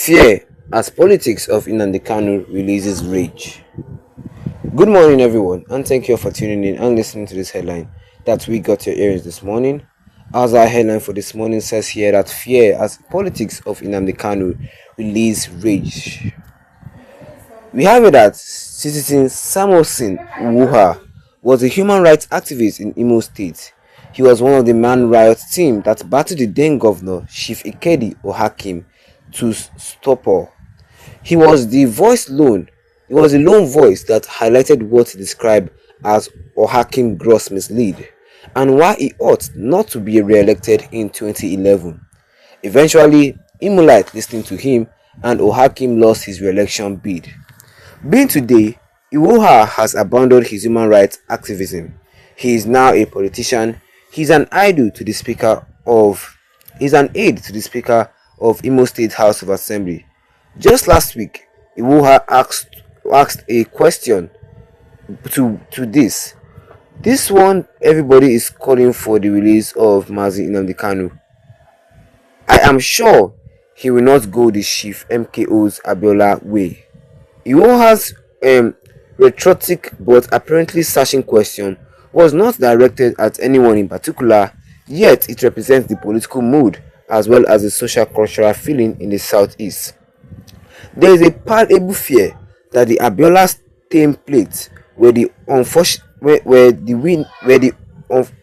Fear as politics of Nnamdi Kanu releases rage. Good morning, everyone, and thank you for tuning in and listening to this headline that we got your ears this morning. As our headline for this morning says here that fear as politics of Nnamdi Kanu release rage. We have it that citizen Samuelson Wuha was a human rights activist in Imo State. He was one of the man riot team that battled the then governor Chief Ikedi Ohakim to stop her. He was the lone voice that highlighted what he described as Ohakim gross mislead and why he ought not to be re-elected in 2011. Eventually, Imolite listened to him and Ohakim lost his re-election bid. Being today, Iwoha has abandoned his human rights activism. He is now a politician. He's an aide to the Speaker of Imo State House of Assembly. Just last week, Iwoha asked a question to this. This one, everybody is calling for the release of Mazi Nnamdi Kanu. I am sure he will not go the Chief MKO's Abiola way. Iwoha's rhetoric but apparently searching question was not directed at anyone in particular, yet it represents the political mood as well as the social cultural feeling in the southeast. There is a palpable fear that the Abiola template where the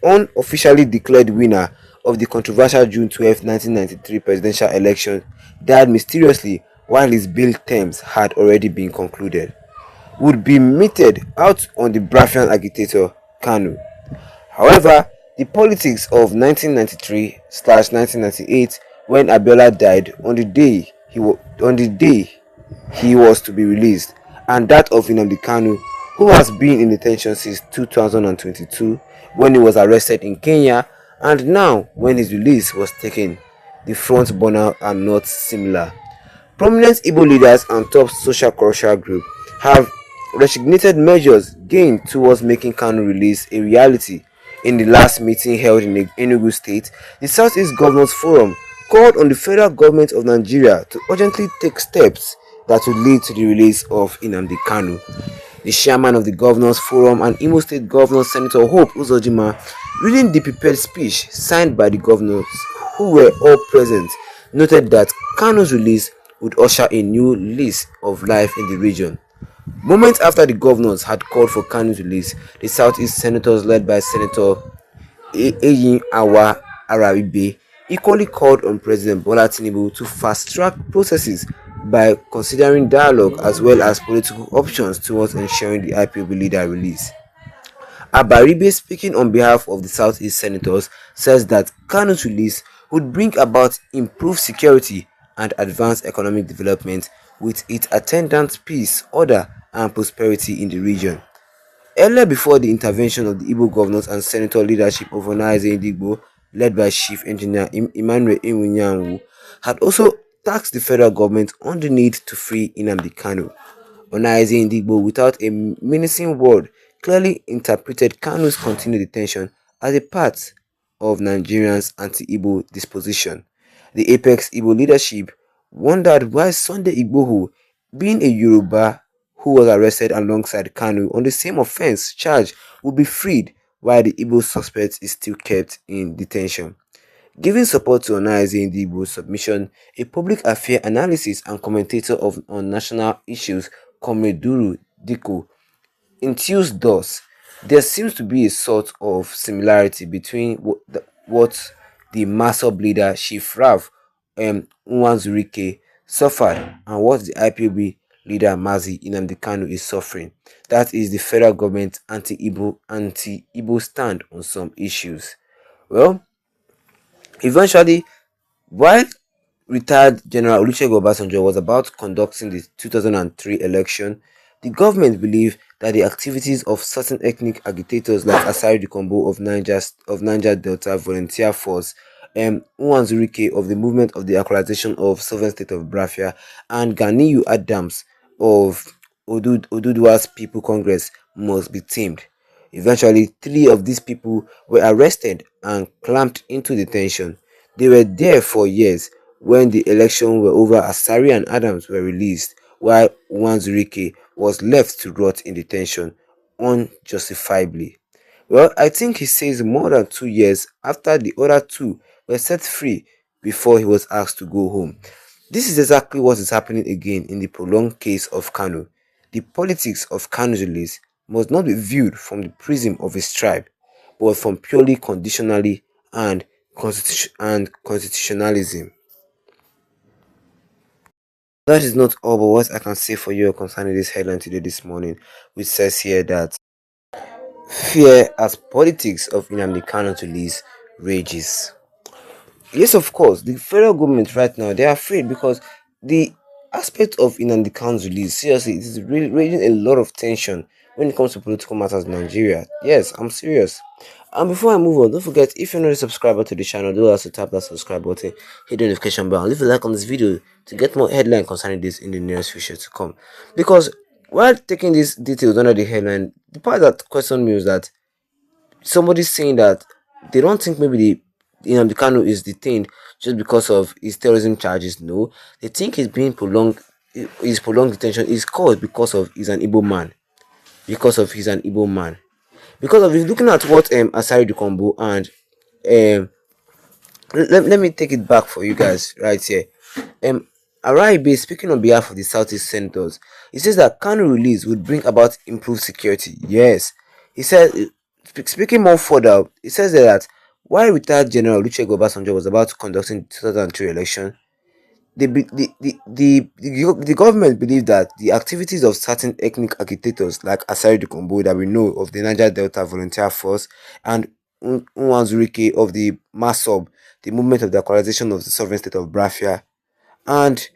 unofficially declared winner of the controversial June 12, 1993 presidential election died mysteriously while his bail terms had already been concluded, would be meted out on the Biafran agitator Kanu. However, the politics of 1993/1998 when Abiola died on the day he was to be released, and that of Nnamdi Kanu, who has been in detention since 2022 when he was arrested in Kenya and now when his release was taken. The front burner are not similar. Prominent Igbo leaders and top social cultural groups have resignated measures gained towards making Kanu release a reality. In the last meeting held in Enugu State, the Southeast Governors Forum called on the federal government of Nigeria to urgently take steps that would lead to the release of Nnamdi Kanu. The chairman of the Governors Forum and Imo State Governor Senator Hope Uzodinma, reading the prepared speech signed by the governors who were all present, noted that Kanu's release would usher a new lease of life in the region. Moments after the governors had called for Kanu's release, the Southeast senators led by Senator Eyin Awa Arabibe equally called on President Bola Tinubu to fast-track processes by considering dialogue as well as political options towards ensuring the IPOB leader release. Abaribe, speaking on behalf of the Southeast senators, says that Kanu's release would bring about improved security and advance economic development with its attendant peace, order, and prosperity in the region. Earlier, before the intervention of the Igbo governors and senator leadership of Onaeze Ndigbo, led by Chief Engineer Emmanuel Iwunyanwu, had also tasked the federal government on the need to free Nnamdi Kanu. Onaeze Ndigbo, without a menacing word, clearly interpreted Kanu's continued detention as a part of Nigerians' anti-Igbo disposition. The apex Igbo leadership wondered why Sunday Igboho, being a Yoruba who was arrested alongside Kanu on the same offense charge, would be freed while the Igbo suspect is still kept in detention. Giving support to Onaeze Ndigbo's submission, a public affairs analysis and commentator on national issues, Komeduru Diko, enthused thus, there seems to be a sort of similarity between what the Masob leader Chief Rav Nwanzurike suffered and what the IPOB leader Mazi Nnamdi Kanu is suffering. That is the federal government anti-Igbo stand on some issues. Well, eventually, while retired General Olusegun Obasanjo was about conducting the 2003 election, the government believed that the activities of certain ethnic agitators like Asari Dikombo of Niger Delta Volunteer Force, Nwanzurike of the Movement of the Equalization of Sovereign State of Biafra, and Ganiyu Adams of Oduduwa's People Congress must be tamed. Eventually, 3 of these people were arrested and clamped into detention. They were there for years, when the elections were over, Asari and Adams were released, while Nwanzurike was left to rot in detention unjustifiably. Well, I think he says more than 2 years after the other two were set free before he was asked to go home. This is exactly what is happening again in the prolonged case of Kanu. The politics of Kanu's release must not be viewed from the prism of his tribe, but from purely conditionally and constitutionalism. That is not all, but what I can say for you concerning this headline today this morning, which says here that fear as politics of Nnamdi Kanu release rages. Yes, of course, the federal government right now, they are afraid because the aspect of Nnamdi Kanu's release, seriously, it is really raising a lot of tension when it comes to political matters in Nigeria. Yes, I'm serious. And before I move on, don't forget, if you're not a subscriber to the channel, do also tap that subscribe button, hit the notification bell, and leave a like on this video to get more headline concerning this in the nearest future to come. Because while taking these details under the headline, the part that questioned me was that somebody's saying that they don't think maybe the Kanu is detained just because of his terrorism charges. No, they think he's being prolonged. His prolonged detention is caused because of he's an Igbo man. Because of he's an Igbo man. Because of looking at what Asari Dukombo and let me take it back for you guys right here. Araibe, speaking on behalf of the Southeast Senators, he says that Kanu release would bring about improved security. Yes, he said, speaking more further, he says that while retired General Olusegun Obasanjo was about to conduct the 2003 election, the government believed that the activities of certain ethnic agitators like Asari Dukombo that we know of the Niger Delta Volunteer Force and Nwanzurike of the MASOB, the Movement of the Equalization of the Sovereign State of Biafra, and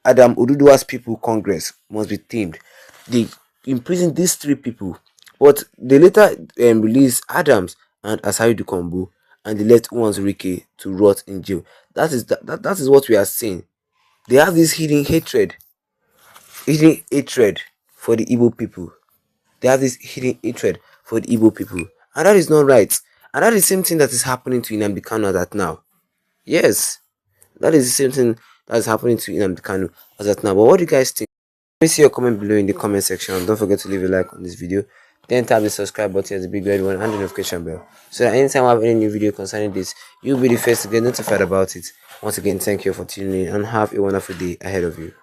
Adam Oduduwa's People Congress must be tamed. They imprisoned these three people, but they later released Adams and Asari Dukombo, and they left Nwanzurike to rot in jail. That is what we are seeing. They have this hidden hatred for the Igbo people. They have this hidden hatred for the Igbo people, and that is not right. And that is the same thing that is happening to Nnamdi Kanu as at now. Yes, that is the same thing that is happening to Nnamdi Kanu as at now. But what do you guys think? Let me see your comment below in the comment section. And don't forget to leave a like on this video. Then tap the subscribe button as the big red one and the notification bell, so that anytime I have any new video concerning this, you'll be the first to get notified about it. Once again, thank you for tuning in and have a wonderful day ahead of you.